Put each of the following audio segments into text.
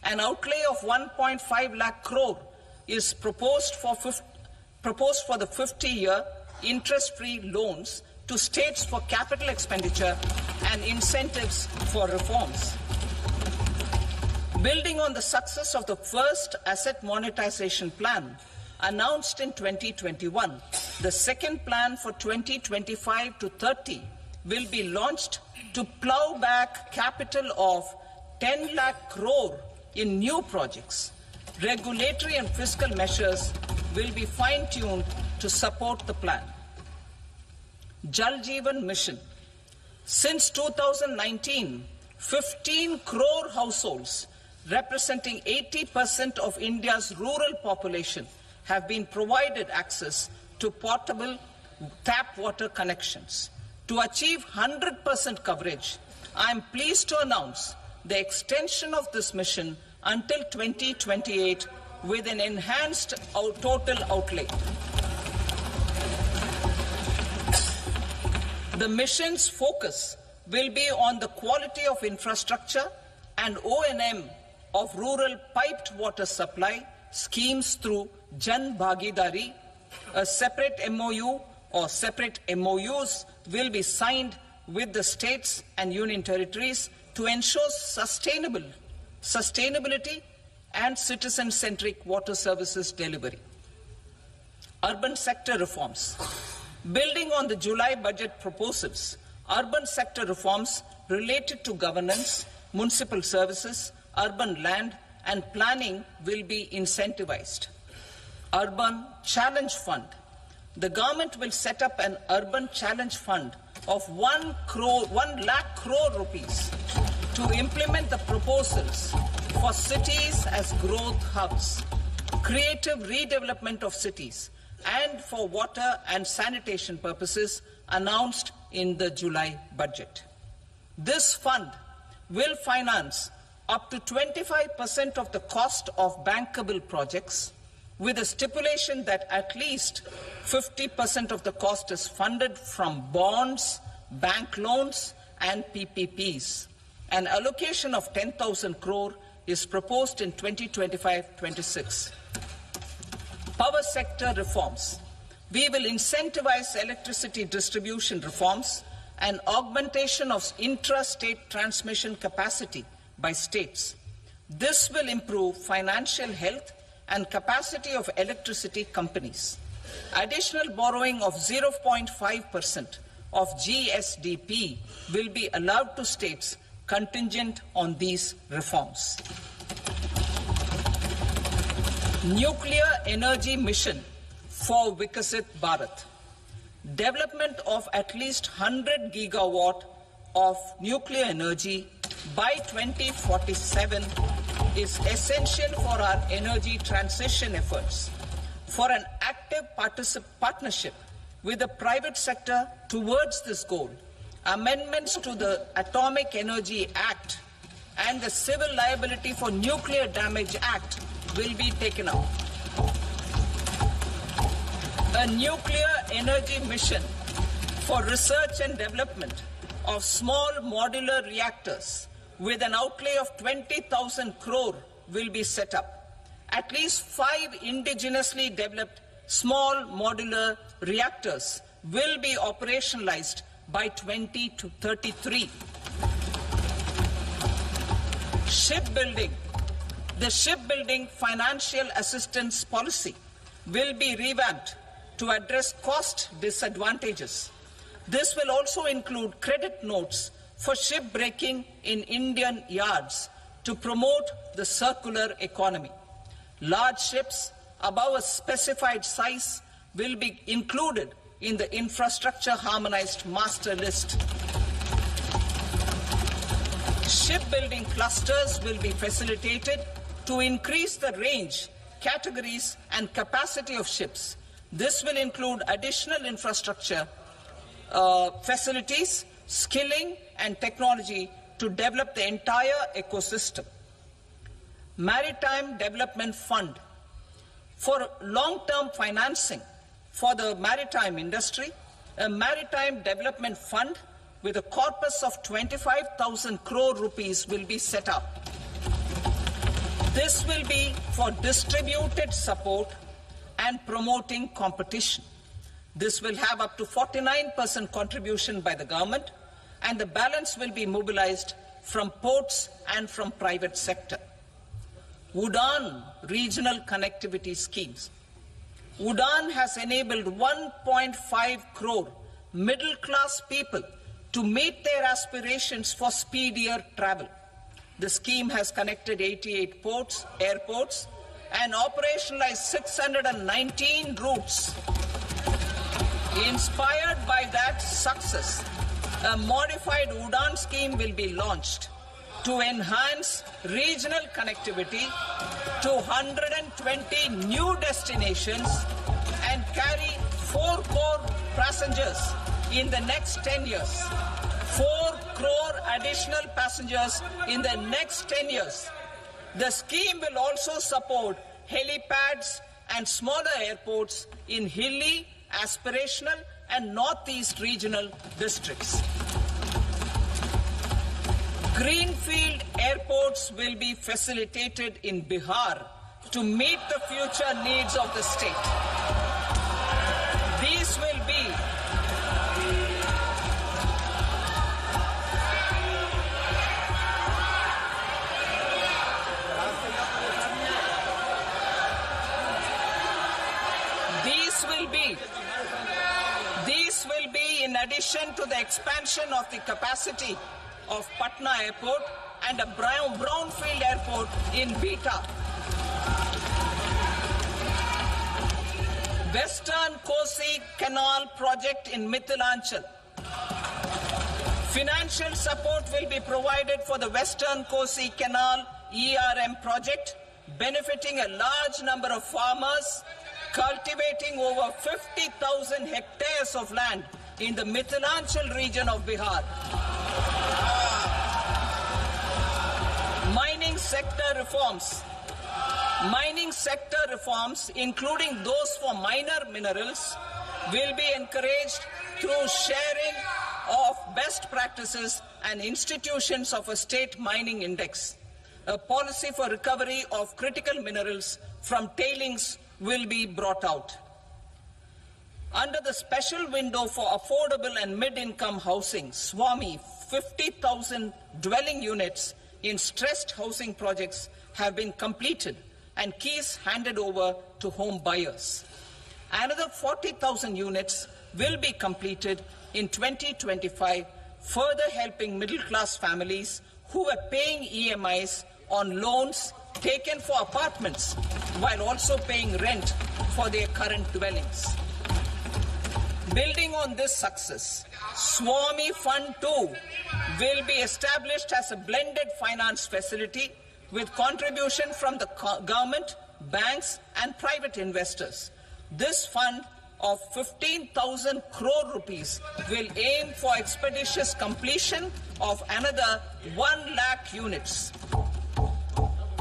An outlay of 1.5 lakh crore is proposed for the 50-year interest-free loans to states for capital expenditure and incentives for reforms. Building on the success of the first asset monetization plan announced in 2021, the second plan for 2025 to 30 will be launched to plough back capital of 10 lakh crore in new projects. Regulatory and fiscal measures will be fine-tuned to support the plan. Jal Jeevan Mission. Since 2019, 15 crore households representing 80% of India's rural population have been provided access to portable tap water connections. To achieve 100% coverage, I am pleased to announce the extension of this mission until 2028 with an enhanced total outlay. The mission's focus will be on the quality of infrastructure and O&M of rural piped water supply schemes through Jan Bhagidari. A separate MOU or separate MOUs will be signed with the states and union territories to ensure sustainability and citizen-centric water services delivery. Urban sector reforms. Building on the July budget proposals, urban sector reforms related to governance, municipal services, urban land and planning will be incentivized. Urban Challenge Fund. The government will set up an Urban Challenge Fund of 1 lakh crore rupees to implement the proposals for cities as growth hubs, creative redevelopment of cities, and for water and sanitation purposes announced in the July budget. This fund will finance up to 25% of the cost of bankable projects, with a stipulation that at least 50% of the cost is funded from bonds, bank loans and PPPs. An allocation of 10,000 crore is proposed in 2025-26. Power sector reforms. We will incentivize electricity distribution reforms and augmentation of intra-state transmission capacity by states. This will improve financial health and capacity of electricity companies. Additional borrowing of 0.5% of GSDP will be allowed to states contingent on these reforms. Nuclear energy mission for Vikasit Bharat. Development of at least 100 gigawatt of nuclear energy by 2047 is essential for our energy transition efforts. For an active partnership with the private sector towards this goal, amendments to the Atomic Energy Act and the Civil Liability for Nuclear Damage Act will be taken up. A nuclear energy mission for research and development of small modular reactors with an outlay of 20,000 crore will be set up. At least 5 indigenously developed small modular reactors will be operationalized by 2033. Shipbuilding. The shipbuilding financial assistance policy will be revamped to address cost disadvantages. This will also include credit notes for shipbreaking in Indian yards to promote the circular economy. Large ships above a specified size will be included in the infrastructure harmonized master list. Shipbuilding clusters will be facilitated to increase the range, categories and capacity of ships. This will include additional infrastructure, facilities, skilling and technology to develop the entire ecosystem. Maritime Development Fund. For long-term financing for the maritime industry, a Maritime Development Fund with a corpus of 25,000 crore rupees will be set up. This will be for distributed support and promoting competition. This will have up to 49% contribution by the government, and the balance will be mobilized from ports and from private sector. UDAN regional connectivity schemes. UDAN has enabled 1.5 crore middle-class people to meet their aspirations for speedier travel. The scheme has connected 88 airports, and operationalized 619 routes. Inspired by that success, a modified UDAN scheme will be launched to enhance regional connectivity to 120 new destinations and carry 4 crore passengers in the next 10 years. 4 crore additional passengers in the next 10 years. The scheme will also support helipads and smaller airports in hilly, aspirational and northeast regional districts. Greenfield airports will be facilitated in Bihar to meet the future needs of the state. These will be in addition to the expansion of the capacity of Patna Airport and a brownfield airport in Beta. Western Kosi Canal project in Mithilanchal. Financial support will be provided for the Western Kosi Canal ERM project, benefiting a large number of farmers, cultivating over 50,000 hectares of land in the Mithilanchal region of Bihar. Mining sector reforms. Mining sector reforms, including those for minor minerals, will be encouraged through sharing of best practices and institutions of a state mining index. A policy for recovery of critical minerals from tailings will be brought out. Under the special window for affordable and mid-income housing, SWAMI, 50,000 dwelling units in stressed housing projects have been completed and keys handed over to home buyers. Another 40,000 units will be completed in 2025, further helping middle-class families who are paying EMIs on loans taken for apartments while also paying rent for their current dwellings. Building on this success, SWAMI Fund 2 will be established as a blended finance facility with contribution from the government, banks and private investors. This fund of 15,000 crore rupees will aim for expeditious completion of another 1 lakh units.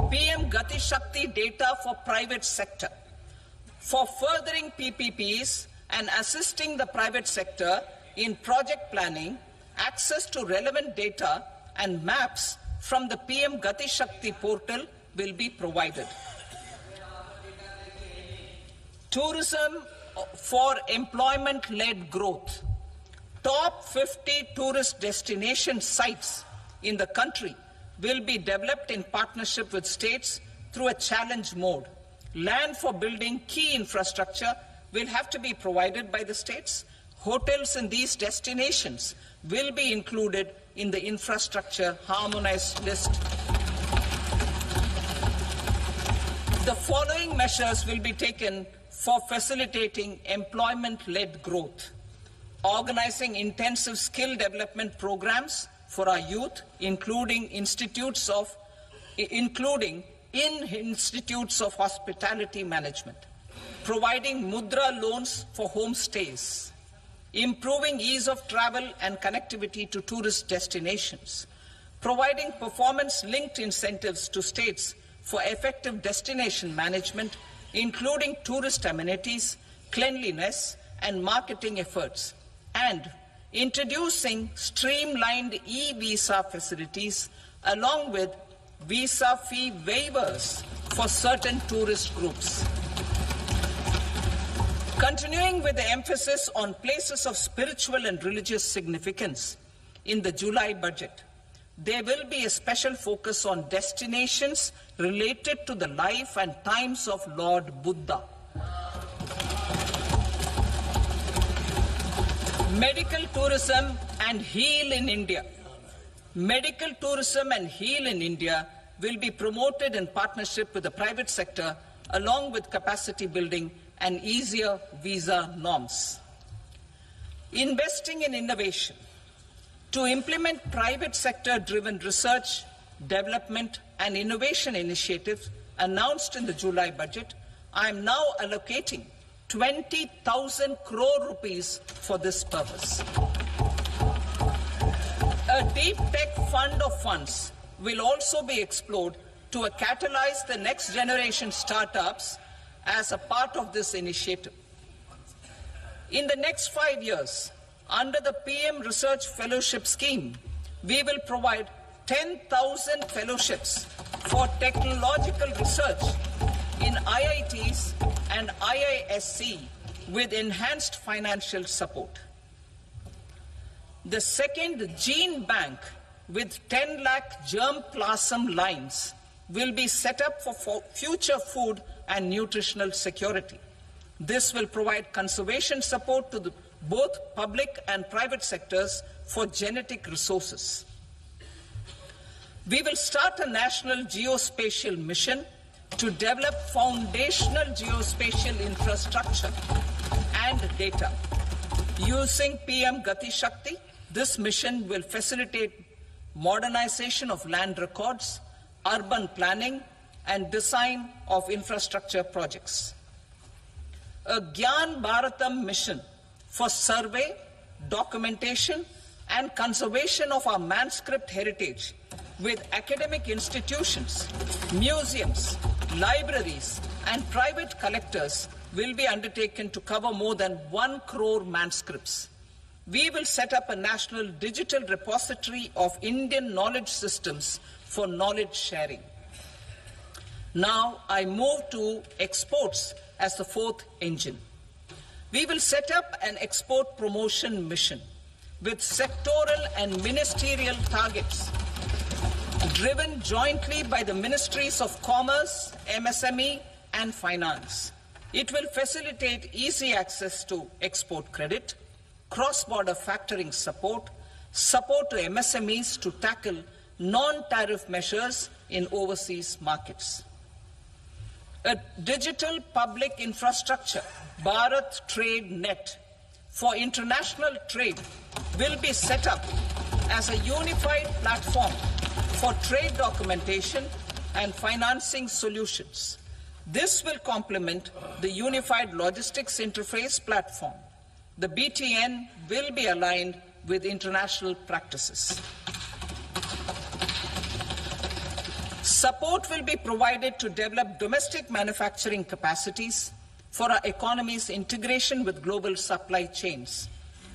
PM Gati Shakti data for private sector. For furthering PPPs and assisting the private sector in project planning, access to relevant data and maps from the PM Gati Shakti portal will be provided. Tourism for employment-led growth. Top 50 tourist destination sites in the country will be developed in partnership with states through a challenge mode. Land for building key infrastructure will have to be provided by the states. Hotels in these destinations will be included in the infrastructure harmonized list. The following measures will be taken for facilitating employment-led growth. Organizing intensive skill development programs for our youth, including in institutes of hospitality management. Providing mudra loans for homestays. Improving ease of travel and connectivity to tourist destinations. Providing performance-linked incentives to states for effective destination management, including tourist amenities, cleanliness, and marketing efforts. And introducing streamlined e-visa facilities along with visa fee waivers for certain tourist groups. Continuing with the emphasis on places of spiritual and religious significance, in the July budget, there will be a special focus on destinations related to the life and times of Lord Buddha. Medical tourism and heal in India. Medical tourism and heal in India will be promoted in partnership with the private sector, along with capacity building and easier visa norms. Investing in innovation. To implement private sector-driven research, development and innovation initiatives announced in the July budget, I am now allocating 20,000 crore rupees for this purpose. A deep tech fund of funds will also be explored to catalyze the next generation startups as a part of this initiative. In the next 5 years, under the PM Research Fellowship Scheme, we will provide 10,000 fellowships for technological research in IITs and IISc with enhanced financial support. The second gene bank with 10 lakh germplasm lines will be set up for future food and nutritional security. This will provide conservation support to both public and private sectors for genetic resources. We will start a national geospatial mission to develop foundational geospatial infrastructure and data. Using PM Gati Shakti, this mission will facilitate modernization of land records, urban planning, and design of infrastructure projects. A Gyan Bharatam mission for survey, documentation, and conservation of our manuscript heritage with academic institutions, museums, libraries, and private collectors will be undertaken to cover more than 1 crore manuscripts. We will set up a national digital repository of Indian knowledge systems for knowledge sharing. Now I move to exports as the fourth engine. We will set up an export promotion mission with sectoral and ministerial targets driven jointly by the Ministries of Commerce, MSME, and Finance. It will facilitate easy access to export credit, cross-border factoring support, support to MSMEs to tackle non-tariff measures in overseas markets. A digital public infrastructure, Bharat Trade Net, for international trade will be set up as a unified platform for trade documentation and financing solutions. This will complement the Unified Logistics Interface platform. The BTN will be aligned with international practices. Support will be provided to develop domestic manufacturing capacities for our economy's integration with global supply chains.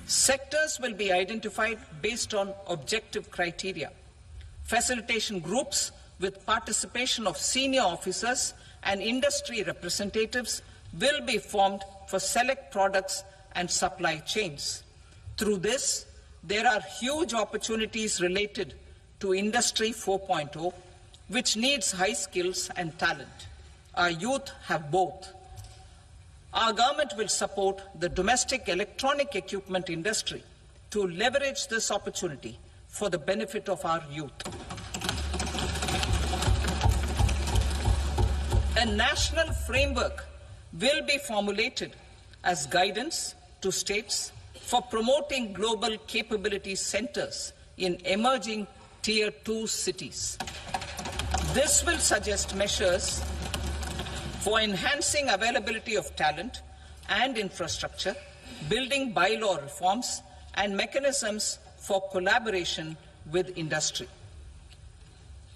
Sectors will be identified based on objective criteria. Facilitation groups with participation of senior officers and industry representatives will be formed for select products and supply chains. Through this, there are huge opportunities related to Industry 4.0, which needs high skills and talent. Our youth have both. Our government will support the domestic electronic equipment industry to leverage this opportunity for the benefit of our youth. A national framework will be formulated as guidance to states for promoting global capability centers in emerging Tier 2 cities. This will suggest measures for enhancing availability of talent and infrastructure, building bylaw reforms, and mechanisms for collaboration with industry.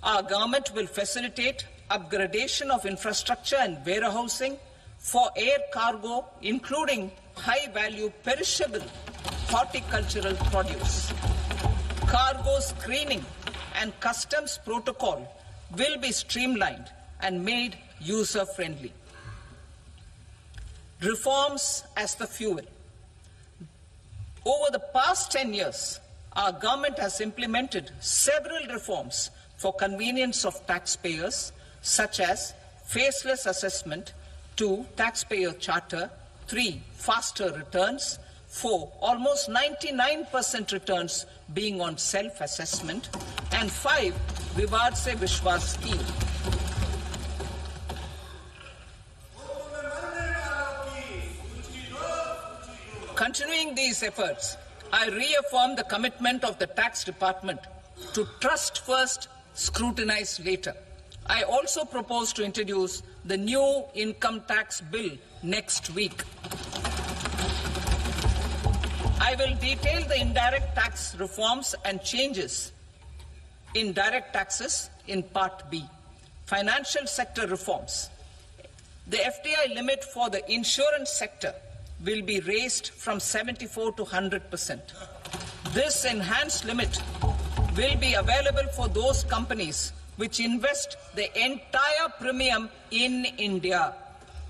Our government will facilitate upgradation of infrastructure and warehousing for air cargo, including high-value perishable horticultural produce. Cargo screening and customs protocol will be streamlined and made user-friendly. Reforms as the fuel. Over the past 10 years, our government has implemented several reforms for convenience of taxpayers, such as faceless assessment, 2, taxpayer charter, 3, faster returns, 4, almost 99% returns being on self-assessment, and 5, Vivad Se Vishwas scheme. Continuing these efforts, I reaffirm the commitment of the Tax Department to trust first, scrutinize later. I also propose to introduce the new income tax bill next week. I will detail the indirect tax reforms and changes in direct taxes in Part B. Financial sector reforms. The FDI limit for the insurance sector will be raised from 74 to 100%. This enhanced limit will be available for those companies which invest the entire premium in India.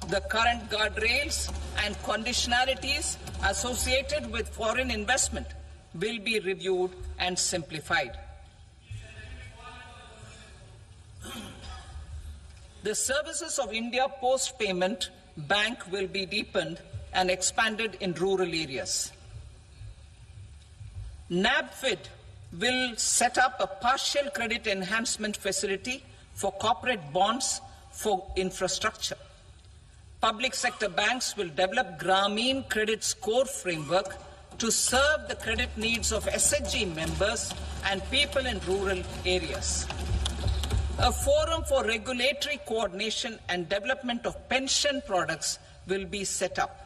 The current guardrails and conditionalities associated with foreign investment will be reviewed and simplified. The services of India Post Payment Bank will be deepened and expanded in rural areas. NABFID will set up a partial credit enhancement facility for corporate bonds for infrastructure. Public sector banks will develop Grameen Credit Score framework to serve the credit needs of SHG members and people in rural areas. A forum for regulatory coordination and development of pension products will be set up.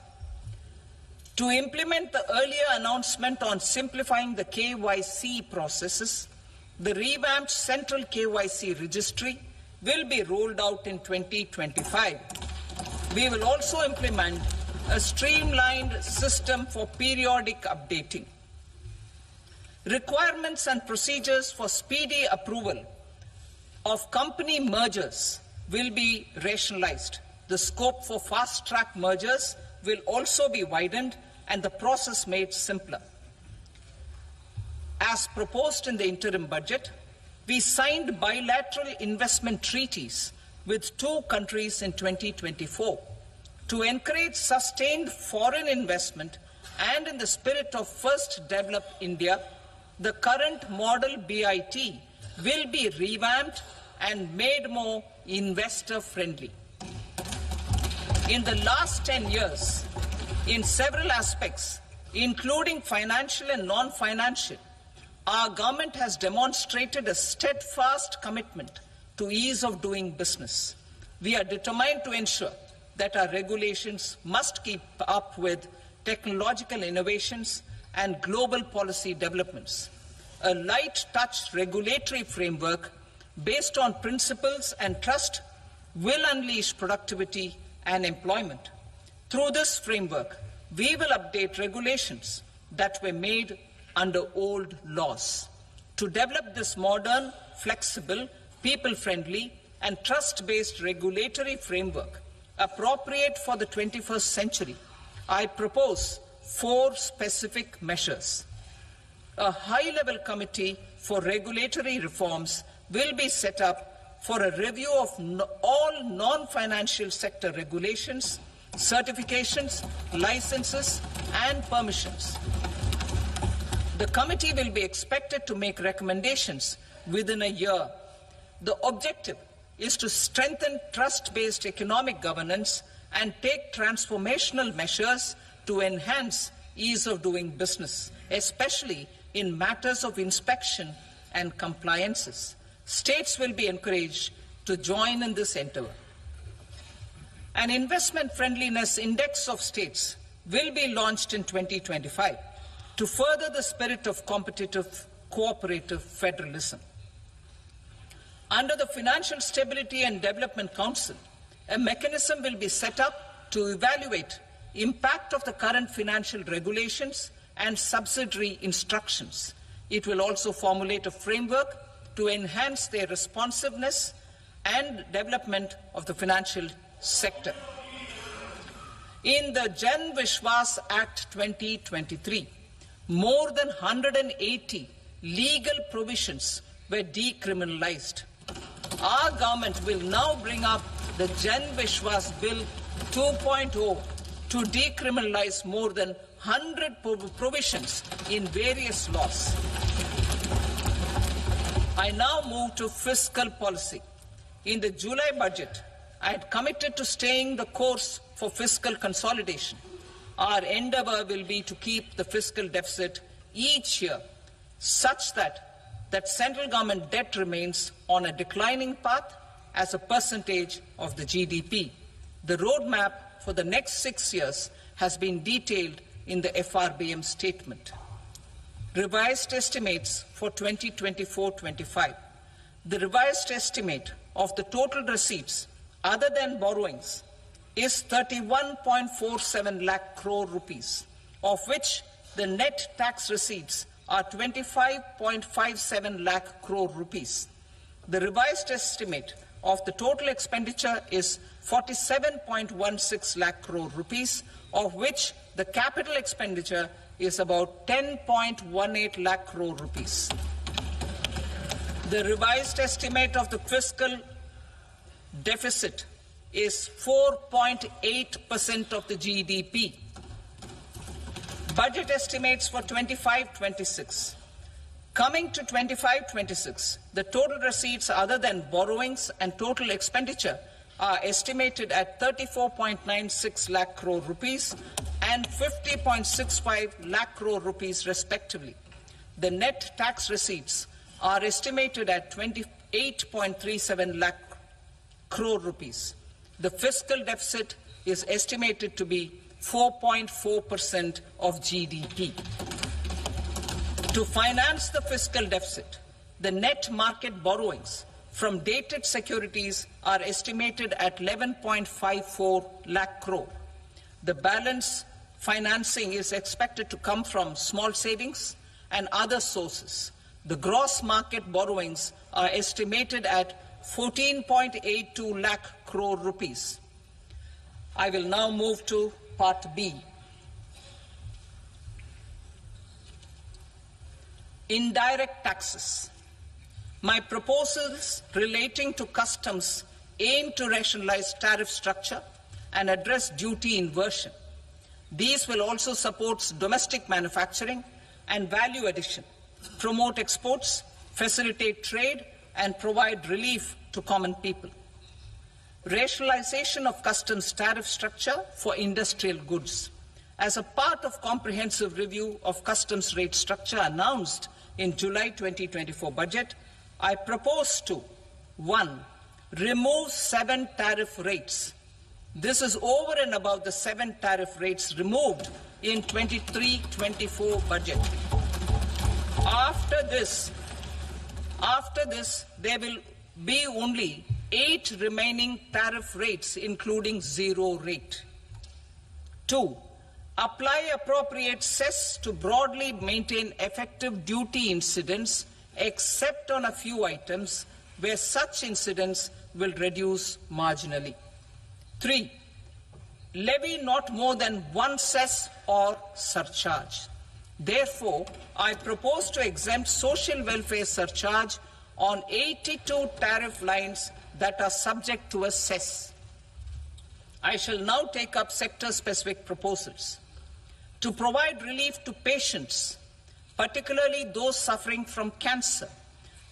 To implement the earlier announcement on simplifying the KYC processes, the revamped Central KYC Registry will be rolled out in 2025. We will also implement a streamlined system for periodic updating. Requirements and procedures for speedy approval of company mergers will be rationalized. The scope for fast-track mergers will also be widened and the process made simpler. As proposed in the interim budget, we signed bilateral investment treaties with 2 countries in 2024 to encourage sustained foreign investment, and in the spirit of First Develop India, the current model BIT will be revamped and made more investor-friendly. In the last 10 years, in several aspects, including financial and non-financial, our government has demonstrated a steadfast commitment to ease of doing business. We are determined to ensure that our regulations must keep up with technological innovations and global policy developments. A light-touch regulatory framework based on principles and trust will unleash productivity and employment. Through this framework, we will update regulations that were made under old laws. To develop this modern, flexible, people-friendly, and trust-based regulatory framework appropriate for the 21st century, I propose 4 specific measures. A high-level committee for regulatory reforms will be set up for a review of all non-financial sector regulations, certifications, licenses, and permissions. The committee will be expected to make recommendations within a year. The objective is to strengthen trust-based economic governance and take transformational measures to enhance ease of doing business, especially in matters of inspection and compliances. States will be encouraged to join in this endeavor. An investment friendliness index of states will be launched in 2025 to further the spirit of competitive, cooperative federalism. Under the Financial Stability and Development Council, a mechanism will be set up to evaluate impact of the current financial regulations and subsidiary instructions. It will also formulate a framework to enhance their responsiveness and development of the financial sector. In the Jan Vishwas Act 2023, more than 180 legal provisions were decriminalized. Our government will now bring up the Jan Vishwas Bill 2.0 to decriminalize more than 100 provisions in various laws. I now move to fiscal policy. In the July budget, I had committed to staying the course for fiscal consolidation. Our endeavour will be to keep the fiscal deficit each year such that central government debt remains on a declining path as a percentage of the GDP. The roadmap for the next 6 years has been detailed in the FRBM statement. Revised estimates for 2024-25. The revised estimate of the total receipts other than borrowings is 31.47 lakh crore rupees, of which the net tax receipts are 25.57 lakh crore rupees. The revised estimate of the total expenditure is 47.16 lakh crore rupees, of which the capital expenditure is about 10.18 lakh crore rupees. The revised estimate of the fiscal deficit is 4.8% of the GDP. Budget estimates for 25-26. Coming to 25-26, the total receipts other than borrowings and total expenditure are estimated at 34.96 lakh crore rupees and 50.65 lakh crore rupees respectively. The net tax receipts are estimated at 28.37 lakh crore rupees. The fiscal deficit is estimated to be 4.4% of GDP. To finance the fiscal deficit, the net market borrowings from dated securities are estimated at 11.54 lakh crore. The balance financing is expected to come from small savings and other sources. The gross market borrowings are estimated at 14.82 lakh crore rupees. I will now move to Part B. Indirect taxes. My proposals relating to customs aim to rationalize tariff structure and address duty inversion. These will also support domestic manufacturing and value addition, promote exports, facilitate trade, and provide relief to common people. Rationalization of customs tariff structure for industrial goods. As a part of comprehensive review of customs rate structure announced in July 2024 budget, I propose to 1. Remove 7 tariff rates. This is over and above the 7 tariff rates removed in 23-24 budget. After this, there will be only 8 remaining tariff rates, including 0 rate. 2. Apply appropriate cess to broadly maintain effective duty incidence, except on a few items where such incidence will reduce marginally. 3. Levy not more than 1 cess or surcharge. Therefore, I propose to exempt social welfare surcharge on 82 tariff lines that are subject to a cess. I shall now take up sector-specific proposals. To provide relief to patients, particularly those suffering from cancer,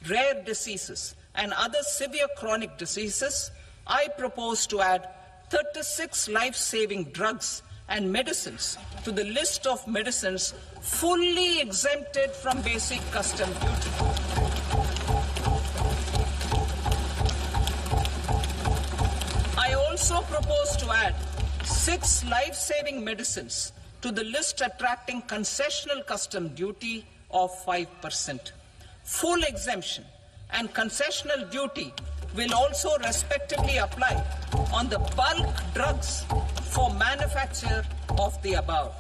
rare diseases, and other severe chronic diseases, I propose to add 36 life-saving drugs and medicines to the list of medicines fully exempted from basic custom duty. I also propose to add 6 life-saving medicines to the list attracting concessional custom duty of 5%. Full exemption and concessional duty will also respectively apply on the bulk drugs for manufacture of the above.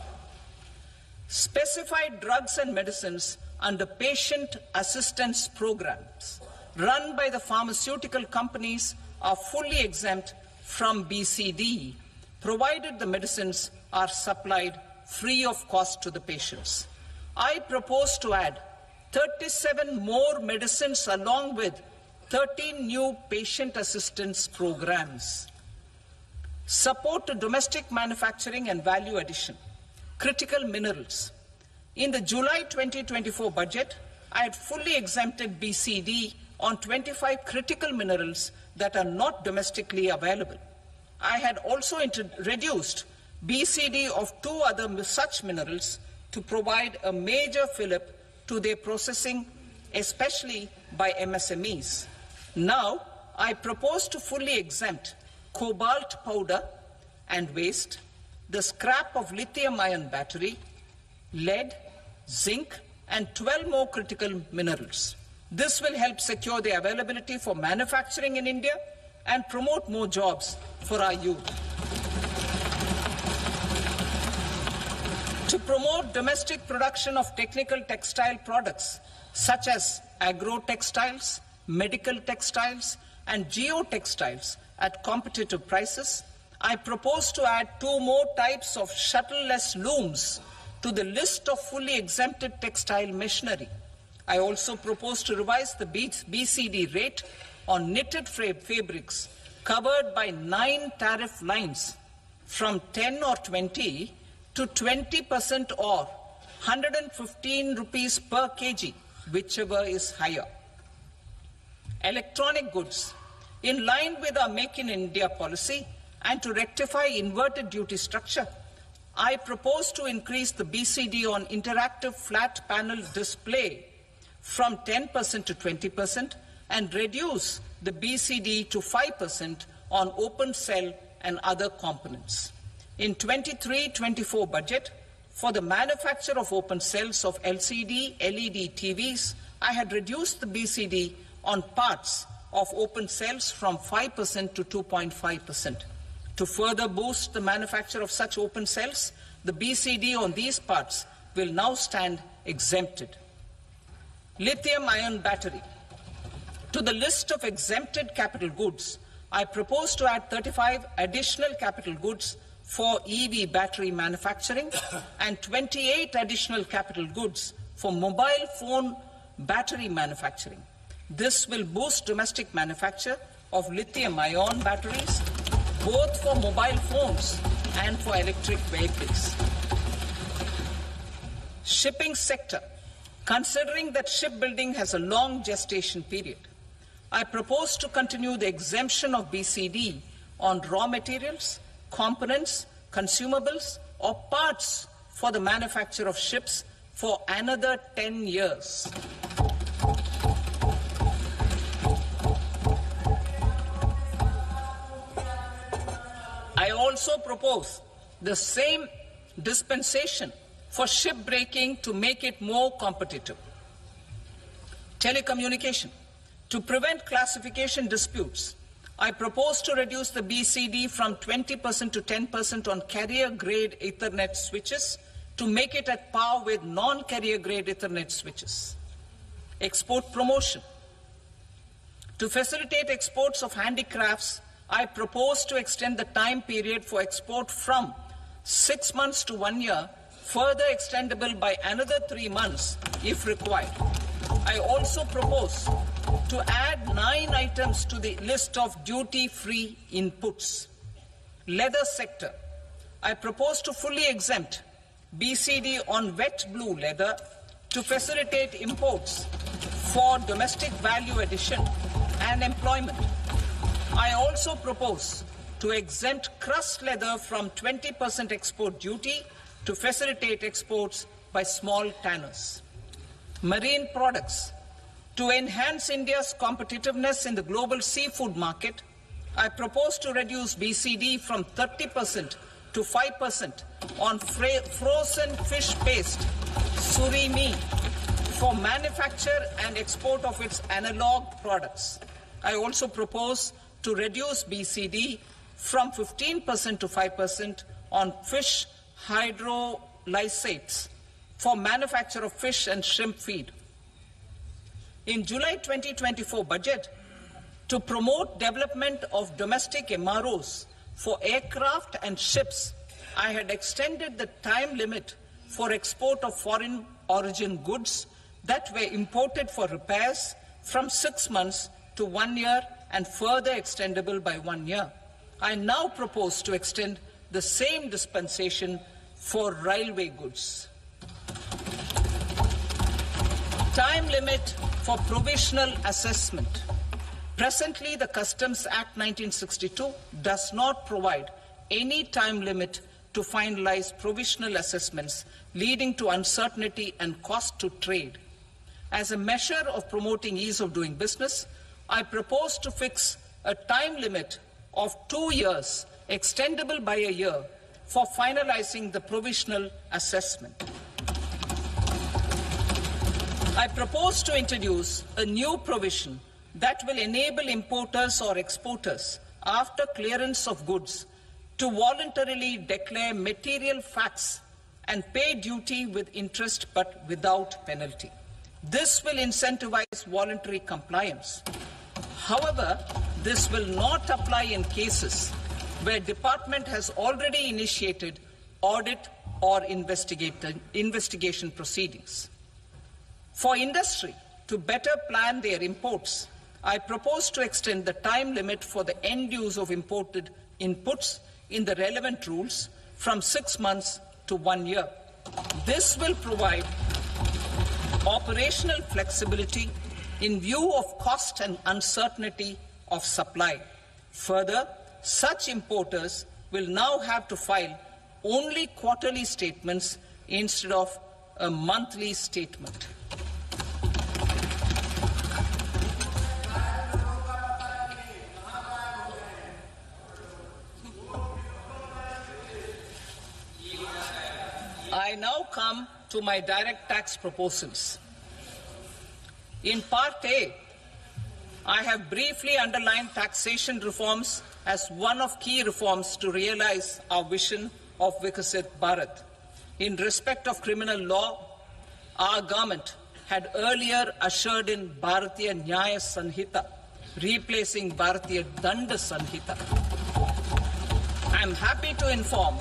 Specified drugs and medicines under patient assistance programs run by the pharmaceutical companies are fully exempt from BCD, provided the medicines are supplied free of cost to the patients. I propose to add 37 more medicines along with 13 new patient assistance programs. Support to domestic manufacturing and value addition. Critical minerals. In the July 2024 budget, I had fully exempted BCD on 25 critical minerals that are not domestically available. I had also reduced BCD of 2 other such minerals to provide a major fillip to their processing, especially by MSMEs. Now, I propose to fully exempt cobalt powder and waste, the scrap of lithium-ion battery, lead, zinc, and 12 more critical minerals. This will help secure the availability for manufacturing in India and promote more jobs for our youth. To promote domestic production of technical textile products such as agro-textiles, medical textiles, and geotextiles at competitive prices, I propose to add 2 more types of shuttle-less looms to the list of fully exempted textile machinery. I also propose to revise the BCD rate on knitted fabrics covered by 9 tariff lines from 10 or 20 to 20% or 115 rupees per kg, whichever is higher. Electronic goods. In line with our Make in India policy and to rectify inverted duty structure, I propose to increase the BCD on interactive flat panel display from 10% to 20% and reduce the BCD to 5% on open cell and other components. In 23-24 budget, for the manufacture of open cells of LCD, LED TVs, I had reduced the BCD on parts of open cells from 5% to 2.5%. To further boost the manufacture of such open cells, the BCD on these parts will now stand exempted. Lithium-ion battery. To the list of exempted capital goods, I propose to add 35 additional capital goods for EV battery manufacturing and 28 additional capital goods for mobile phone battery manufacturing. This will boost domestic manufacture of lithium-ion batteries, both for mobile phones and for electric vehicles. Shipping sector. Considering that shipbuilding has a long gestation period, I propose to continue the exemption of BCD on raw materials, components, consumables, or parts for the manufacture of ships for another 10 years. I also propose the same dispensation for shipbreaking to make it more competitive. Telecommunication. To prevent classification disputes, I propose to reduce the BCD from 20% to 10% on carrier-grade Ethernet switches to make it at par with non-carrier-grade Ethernet switches. Export promotion. To facilitate exports of handicrafts, I propose to extend the time period for export from 6 months to 1 year, further extendable by another 3 months if required. I also propose to add 9 items to the list of duty-free inputs. Leather sector. I propose to fully exempt BCD on wet blue leather to facilitate imports for domestic value addition and employment. I also propose to exempt crust leather from 20% export duty to facilitate exports by small tanners. Marine products. To enhance India's competitiveness in the global seafood market, I propose to reduce BCD from 30% to 5% on frozen fish paste, surimi, for manufacture and export of its analog products. I also propose to reduce BCD from 15% to 5% on fish hydrolysates for manufacture of fish and shrimp feed. In July 2024 budget, to promote development of domestic MROs for aircraft and ships, I had extended the time limit for export of foreign origin goods that were imported for repairs from 6 months to 1 year and further extendable by 1 year. I now propose to extend the same dispensation for railway goods. Time limit for provisional assessment. Presently, the Customs Act 1962 does not provide any time limit to finalize provisional assessments, leading to uncertainty and cost to trade. As a measure of promoting ease of doing business, I propose to fix a time limit of 2 years, extendable by a year, for finalizing the provisional assessment. I propose to introduce a new provision that will enable importers or exporters, after clearance of goods, to voluntarily declare material facts and pay duty with interest but without penalty. This will incentivize voluntary compliance. However, this will not apply in cases where department has already initiated audit or investigation proceedings. For industry to better plan their imports, I propose to extend the time limit for the end use of imported inputs in the relevant rules from 6 months to 1 year. This will provide operational flexibility in view of cost and uncertainty of supply. Further, such importers will now have to file only quarterly statements instead of a monthly statement. I now come to my direct tax proposals. In Part A, I have briefly underlined taxation reforms as one of key reforms to realize our vision of Vikasit Bharat. In respect of criminal law, our government had earlier ushered in Bharatiya Nyaya Sanhita, replacing Bharatiya Danda Sanhita. I am happy to inform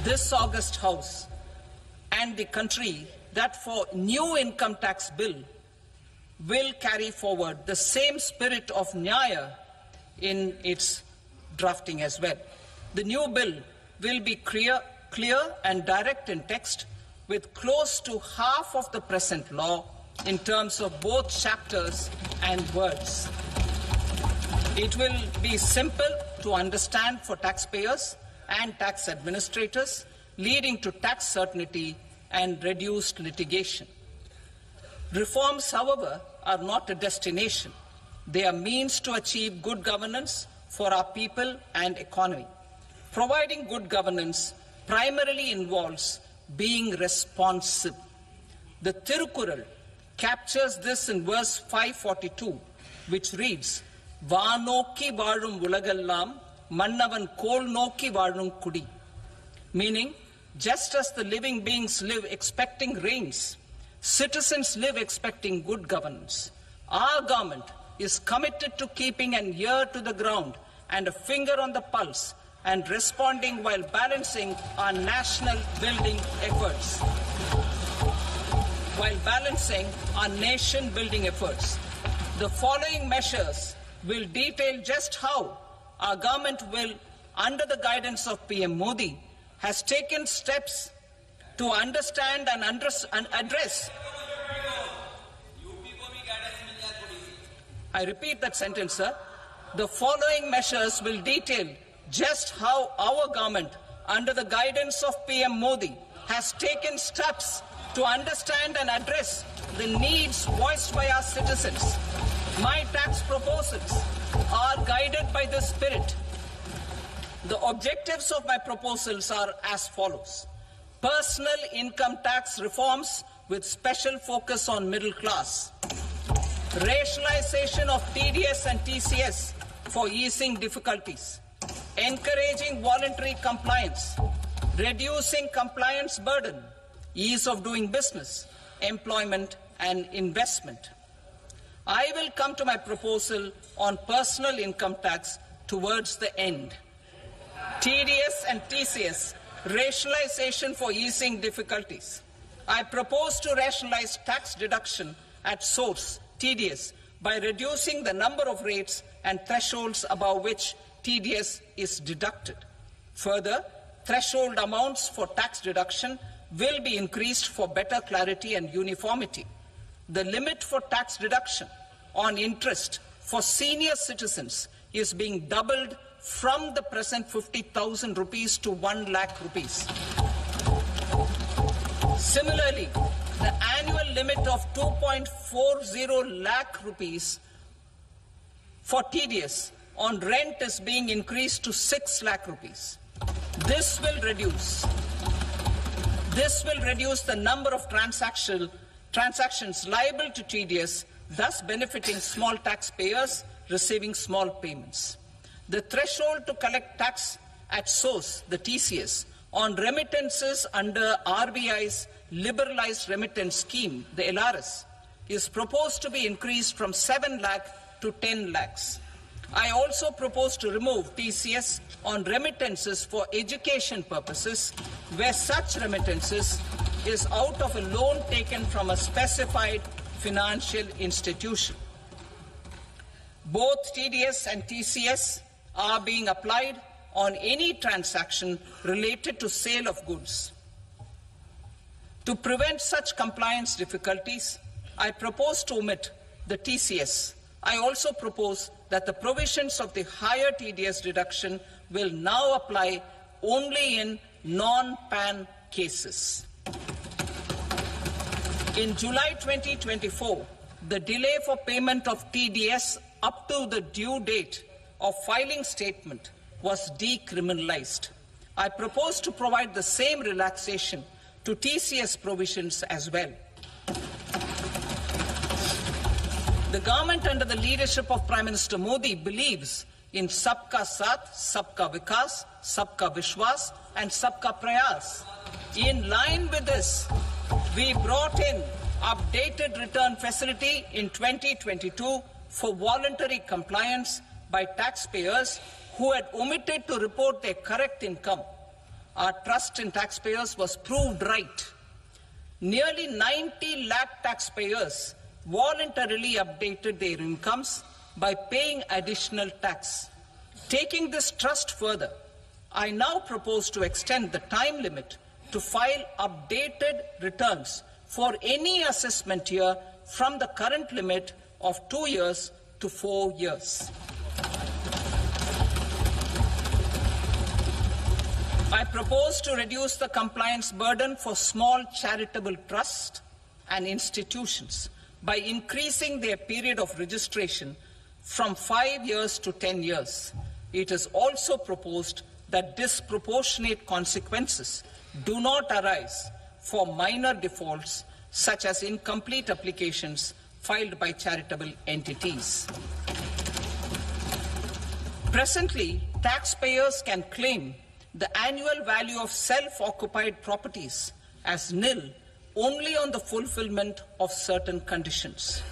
this august House and the country that for new income tax bill will carry forward the same spirit of Nyaya in its drafting as well. The new bill will be clear and direct in text, with close to half of the present law in terms of both chapters and words. It will be simple to understand for taxpayers and tax administrators, leading to tax certainty and reduced litigation. Reforms, however, are not a destination. They are means to achieve good governance for our people and economy. Providing good governance primarily involves being responsive. The Tirukural captures this in verse 542, which reads, "Vaanokki vaazhum ulagallam, mannavan kol nokki vaazhum kudi," meaning, just as the living beings live expecting rains, citizens live expecting good governance. Our government is committed to keeping an ear to the ground and a finger on the pulse and responding while balancing our national building efforts. The following measures will detail just how our government will, under the guidance of PM Modi, has taken steps to understand and address. I repeat that sentence, sir. The following measures will detail just how our government, under the guidance of PM Modi, has taken steps to understand and address the needs voiced by our citizens. My tax proposals are guided by this spirit. The objectives of my proposals are as follows. Personal income tax reforms with special focus on middle class. Rationalization of TDS and TCS for easing difficulties. Encouraging voluntary compliance. Reducing compliance burden. Ease of doing business. Employment and investment. I will come to my proposal on personal income tax towards the end. TDS and TCS, rationalization for easing difficulties. I propose to rationalize tax deduction at source, TDS, by reducing the number of rates and thresholds above which TDS is deducted. Further, threshold amounts for tax deduction will be increased for better clarity and uniformity. The limit for tax deduction on interest for senior citizens is being doubled from the present 50,000 rupees to 1 lakh rupees. Similarly, the annual limit of 2.40 lakh rupees for TDS on rent is being increased to 6 lakh rupees. This will reduce the number of transactions liable to TDS, thus benefiting small taxpayers receiving small payments. The threshold to collect tax at source, the TCS, on remittances under RBI's liberalized remittance scheme, the LRS, is proposed to be increased from 7 lakh to 10 lakhs. I also propose to remove TCS on remittances for education purposes, where such remittances is out of a loan taken from a specified financial institution. Both TDS and TCS are being applied on any transaction related to sale of goods. To prevent such compliance difficulties, I propose to omit the TCS. I also propose that the provisions of the higher TDS deduction will now apply only in non-PAN cases. In July 2024, the delay for payment of TDS up to the due date of filing statement was decriminalized. I propose to provide the same relaxation to TCS provisions as well. The government under the leadership of Prime Minister Modi believes in Sabka Saath, Sabka Vikas, Sabka Vishwas and Sabka Prayas. In line with this, we brought in updated return facility in 2022 for voluntary compliance by taxpayers who had omitted to report their correct income. Our trust in taxpayers was proved right. Nearly 90 lakh taxpayers voluntarily updated their incomes by paying additional tax. Taking this trust further, I now propose to extend the time limit to file updated returns for any assessment year from the current limit of 2 years to 4 years. I propose to reduce the compliance burden for small charitable trusts and institutions by increasing their period of registration from 5 years to 10 years. It is also proposed that disproportionate consequences do not arise for minor defaults such as incomplete applications filed by charitable entities. Presently, taxpayers can claim the annual value of self-occupied properties as nil only on the fulfillment of certain conditions.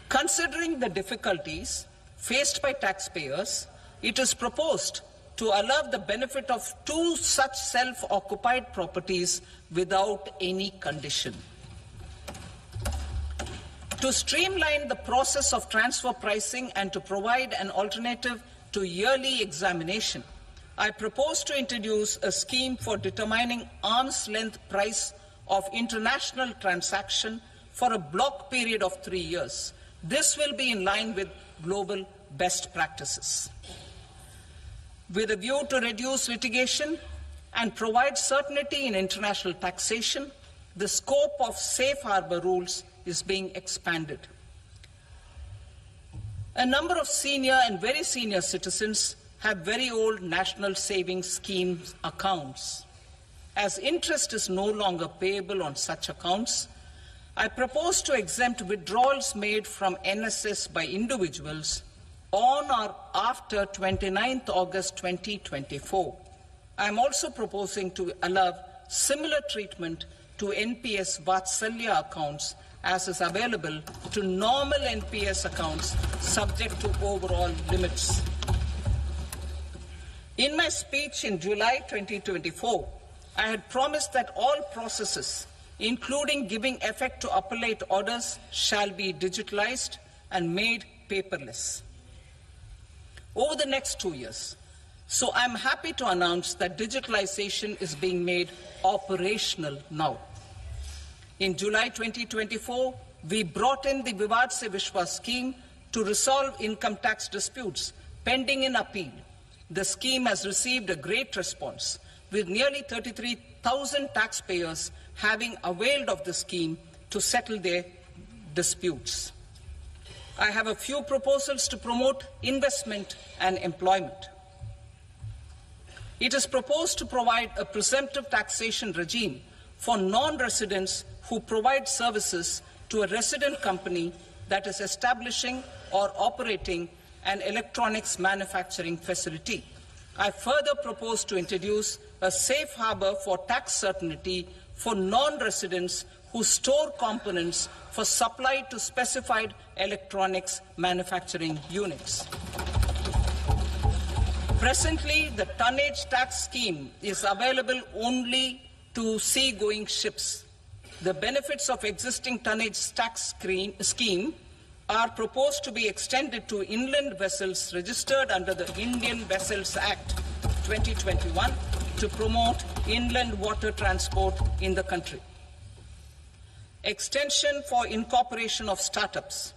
Considering the difficulties faced by taxpayers, it is proposed to allow the benefit of 2 such self-occupied properties without any condition. To streamline the process of transfer pricing and to provide an alternative to yearly examination, I propose to introduce a scheme for determining arm's length price of international transaction for a block period of 3 years. This will be in line with global best practices. With a view to reduce litigation and provide certainty in international taxation, the scope of safe harbor rules is being expanded. A number of senior and very senior citizens have very old national savings schemes accounts. As interest is no longer payable on such accounts, I propose to exempt withdrawals made from NSS by individuals on or after 29th August 2024. I am also proposing to allow similar treatment to NPS Vatsalya accounts as is available to normal NPS accounts subject to overall limits. In my speech in July 2024, I had promised that all processes, including giving effect to appellate orders, shall be digitalized and made paperless over the next 2 years. So I'm happy to announce that digitalization is being made operational now. In July 2024, we brought in the Vivad Se Vishwas scheme to resolve income tax disputes pending in appeal. The scheme has received a great response, with nearly 33,000 taxpayers having availed of the scheme to settle their disputes. I have a few proposals to promote investment and employment. It is proposed to provide a presumptive taxation regime for non-residents who provide services to a resident company that is establishing or operating an electronics manufacturing facility. I further propose to introduce a safe harbor for tax certainty for non-residents who store components for supply to specified electronics manufacturing units. Presently, the tonnage tax scheme is available only to sea-going ships. The benefits of existing tonnage tax scheme are proposed to be extended to inland vessels registered under the Indian Vessels Act 2021 to promote inland water transport in the country. Extension for incorporation of startups.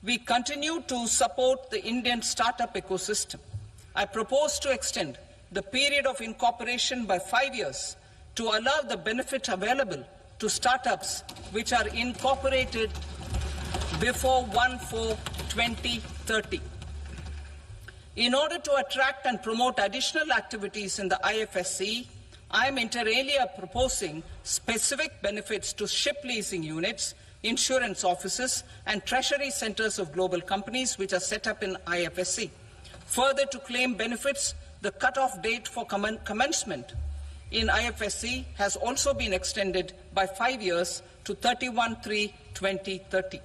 We continue to support the Indian startup ecosystem. I propose to extend the period of incorporation by 5 years to allow the benefit available to startups which are incorporated before 1/4/2030. In order to attract and promote additional activities in the IFSC, I am inter alia proposing specific benefits to ship leasing units, insurance offices, and treasury centers of global companies which are set up in IFSC. Further, to claim benefits, the cut-off date for commencement in IFSC has also been extended by 5 years to 31/3/2030.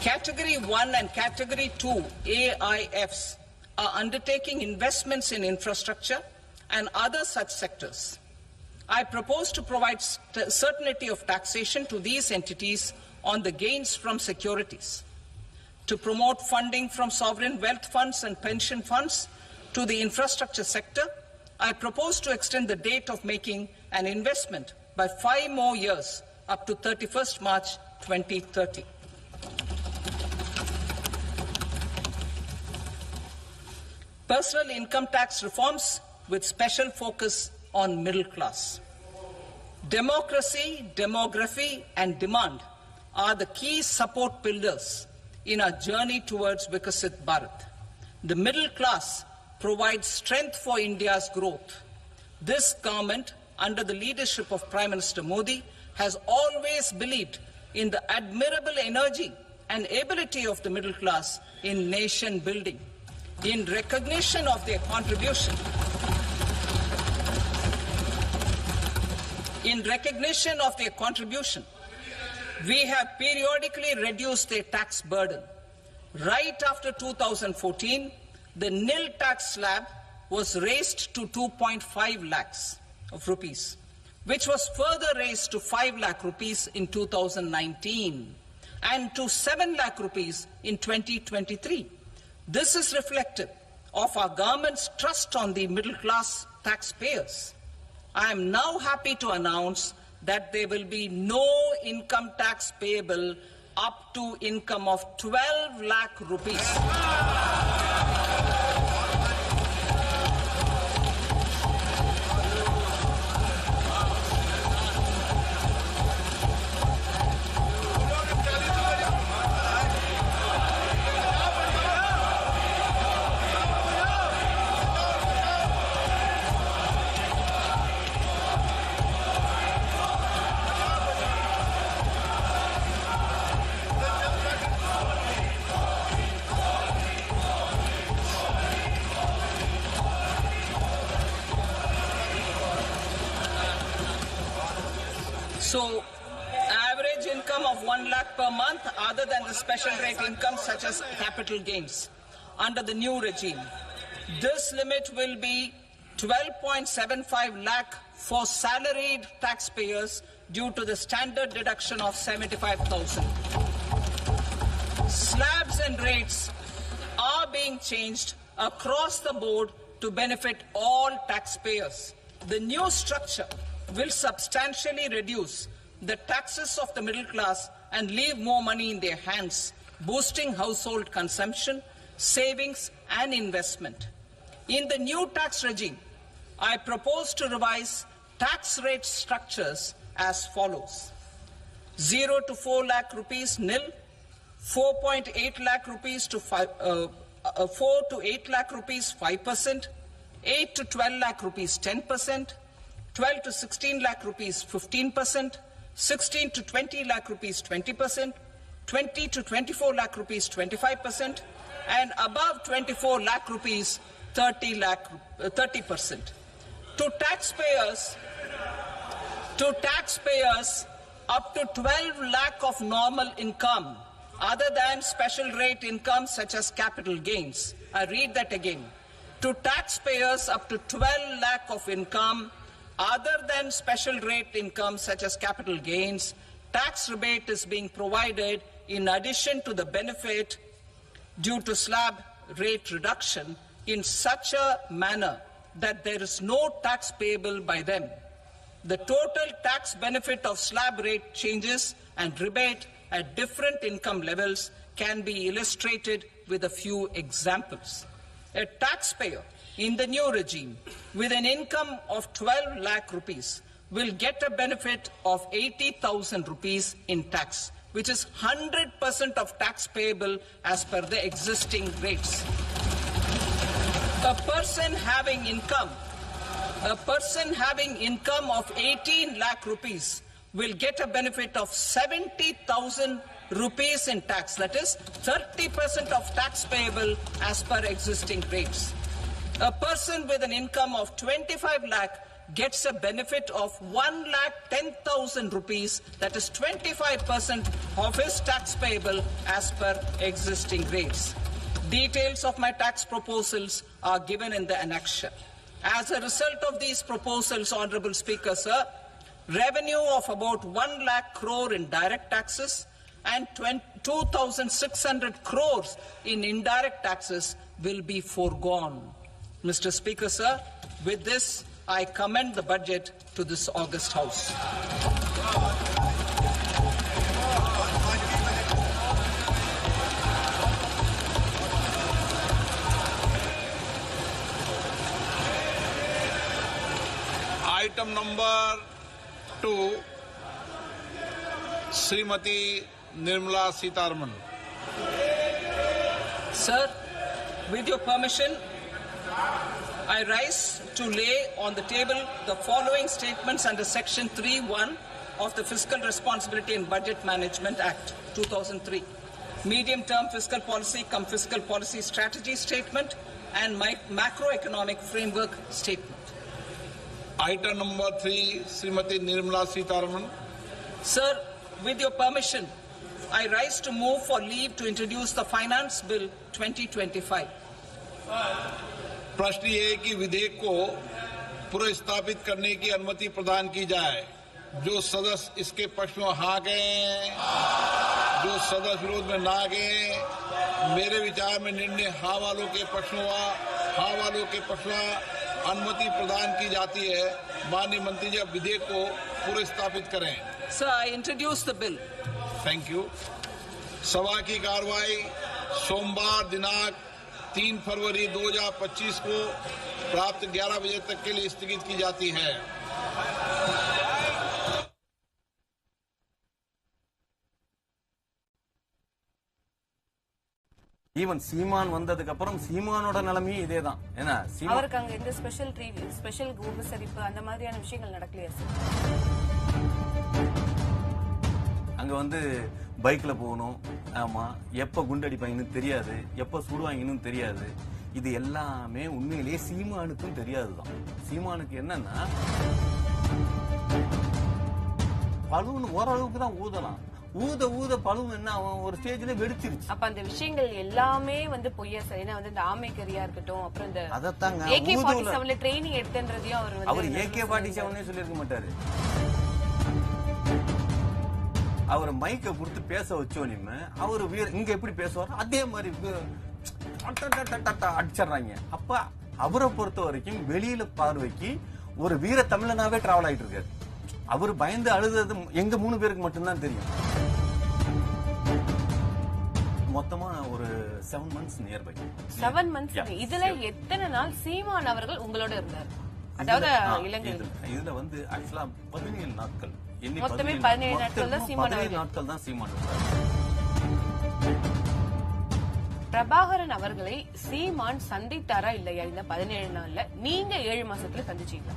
Category 1 and Category 2 AIFs are undertaking investments in infrastructure and other such sectors. I propose to provide certainty of taxation to these entities on the gains from securities, to promote funding from sovereign wealth funds and pension funds to the infrastructure sector. I propose to extend the date of making an investment by 5 more years up to 31st March 2030. Personal income tax reforms with special focus on middle class. Democracy, demography, and demand are the key support pillars in our journey towards Vikasit Bharat. The middle class provides strength for India's growth. This government, under the leadership of Prime Minister Modi, has always believed in the admirable energy and ability of the middle class in nation building. In recognition of their contribution, we have periodically reduced their tax burden. Right after 2014, the nil tax slab was raised to 2.5 lakhs of rupees, which was further raised to 5 lakh rupees in 2019 and to 7 lakh rupees in 2023. This is reflective of our government's trust on the middle class taxpayers. I am now happy to announce that there will be no income tax payable up to income of 12 lakh rupees. So, average income 1 lakh per month other than the special rate income such as capital gains under the new regime. This limit will be 12.75 lakh for salaried taxpayers due to the standard deduction of 75,000. Slabs and rates are being changed across the board to benefit all taxpayers. The new structure will substantially reduce the taxes of the middle class and leave more money in their hands, boosting household consumption, savings and investment. In the new tax regime, I propose to revise tax rate structures as follows. 0 to 4 lakh rupees nil, 4.8 lakh rupees to 4 to 8 lakh rupees 5%, 8 to 12 lakh rupees 10%, 12 to 16 lakh rupees 15%, 16 to 20 lakh rupees 20%, 20 to 24 lakh rupees 25%, and above 24 lakh rupees 30%. To taxpayers up to 12 lakh of normal income other than special rate income such as capital gains. I read that again. To taxpayers up to 12 lakh of income other than special rate income such as capital gains, tax rebate is being provided in addition to the benefit due to slab rate reduction in such a manner that there is no tax payable by them. The total tax benefit of slab rate changes and rebate at different income levels can be illustrated with a few examples. A taxpayer in the new regime with an income of 12 lakh rupees will get a benefit of 80,000 rupees in tax, which is 100% of tax payable as per the existing rates. A person having income of 18 lakh rupees will get a benefit of 70,000 rupees in tax, that is 30% of tax payable as per existing rates. A person with an income of 25 lakh gets a benefit of 1,10,000 rupees, that is 25% of his tax payable as per existing rates. Details of my tax proposals are given in the annexure. As a result of these proposals, Honorable Speaker, sir, revenue of about 1 lakh crore in direct taxes and 2,600 crores in indirect taxes will be foregone. Mr. Speaker, sir, with this, I commend the budget to this august House. Item number 2, Srimati Nirmala Sitharaman. Sir, with your permission, I rise to lay on the table the following statements under Section 3(1) of the Fiscal Responsibility and Budget Management Act 2003. Medium-term fiscal policy cum fiscal policy strategy statement and macroeconomic framework statement. Item number 3, Srimati Nirmala Sitharaman. Sir, with your permission, I rise to move for leave to introduce the Finance Bill 2025. प्रश्न ये है कि विधेयक को पुनर्स्थापित करने की अनुमति प्रदान की जाए। जो सदस्य इसके पक्ष में हाँ कहें, जो सदस्य विरोध में ना कहें, मेरे विचार में निर्णय हाँ वालों के पक्ष में हुआ, हाँ वालों के पक्ष में अनुमति प्रदान की जाती है। माननीय मंत्री जी विधेयक को पुनर्स्थापित करें। Sir, I introduce the bill. Thank you. सभा की कार्रवाई सोमवार दिनांक 3 फरवरी 2025 को प्राप्त 11 बजे तक के लिए स्थगित की जाती है। ஈவன் சீமான் வந்ததுக்கு அப்புறம் சீமானோட நிலைமையும் இதேதான். ஏன்னா அவருக்கு அங்க இந்த ஸ்பெஷல் உபசரிப்பு அந்த மாதிரியான விஷயங்கள் நடக்கலையா சார்? அங்க வந்து பைக்ல போகணும், ஆமா, எப்ப குண்டடிப்பாங்கன்னு தெரியாது, எப்ப சுடுவாங்கன்னு தெரியாது. இது எல்லாமே உண்மையிலேயே சீமானுக்கும் தெரியாதுதான். சீமானுக்கு என்னன்னா பலூன் ஓரளவுக்கு தான் ஊதலாம், ஊத ஊத பழுவும் என்ன அவன் ஒரு ஸ்டேஜ்ல வெடிச்சிருச்சு. அப்ப அந்த விஷயங்கள் எல்லாமே வந்து பொய்யா சார். ஏன்னா வந்து இந்த ஆமைக்கரியா இருக்கட்டும், அப்புறம் இந்த அதத்தாங்க AK-47 ட்ரைனிங் எடுத்தன்றதையும் அவர் AK-47 சொல்லிருக்க மாட்டாரு. அவர் மைக்க கொடுத்து பேச வச்சோனிமே அவரு இங்க எப்படி பேசுவாரோ அதே மாதிரி அடிச்சிடறாங்க. அப்ப அவரை பொறுத்த வரைக்கும் வெளியில பார்வைக்கு ஒரு வீர தமிழனாவே டிராவல் ஆயிட்டு இருக்காரு. அவர் பயந்து அழுது எங்க 3 பேருக்கு மட்டும்தான் தெரியும். மொத்தமா ஒரு 7 months நியர்பை. 7 months. இதுல எத்தனை நாள் சீமான் அவர்கள் உங்களோட இருந்தார்? அதாவது இலங்கையில் இதுல வந்து ஆக்சுவலா 17 நாட்கள். மொத்தமே 17 நாட்கள் தான் சீமான் அவர்கள். 17 நாட்கள் தான் சீமான் இருந்தார். பிரபாகரன் அவர்களை சீமான் சந்தித்தாரா இல்லையா? இந்த 17 நாள்ல நீங்க 7 மாசத்துல சந்திச்சீங்களா?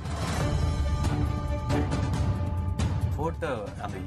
போட்டோ அந்த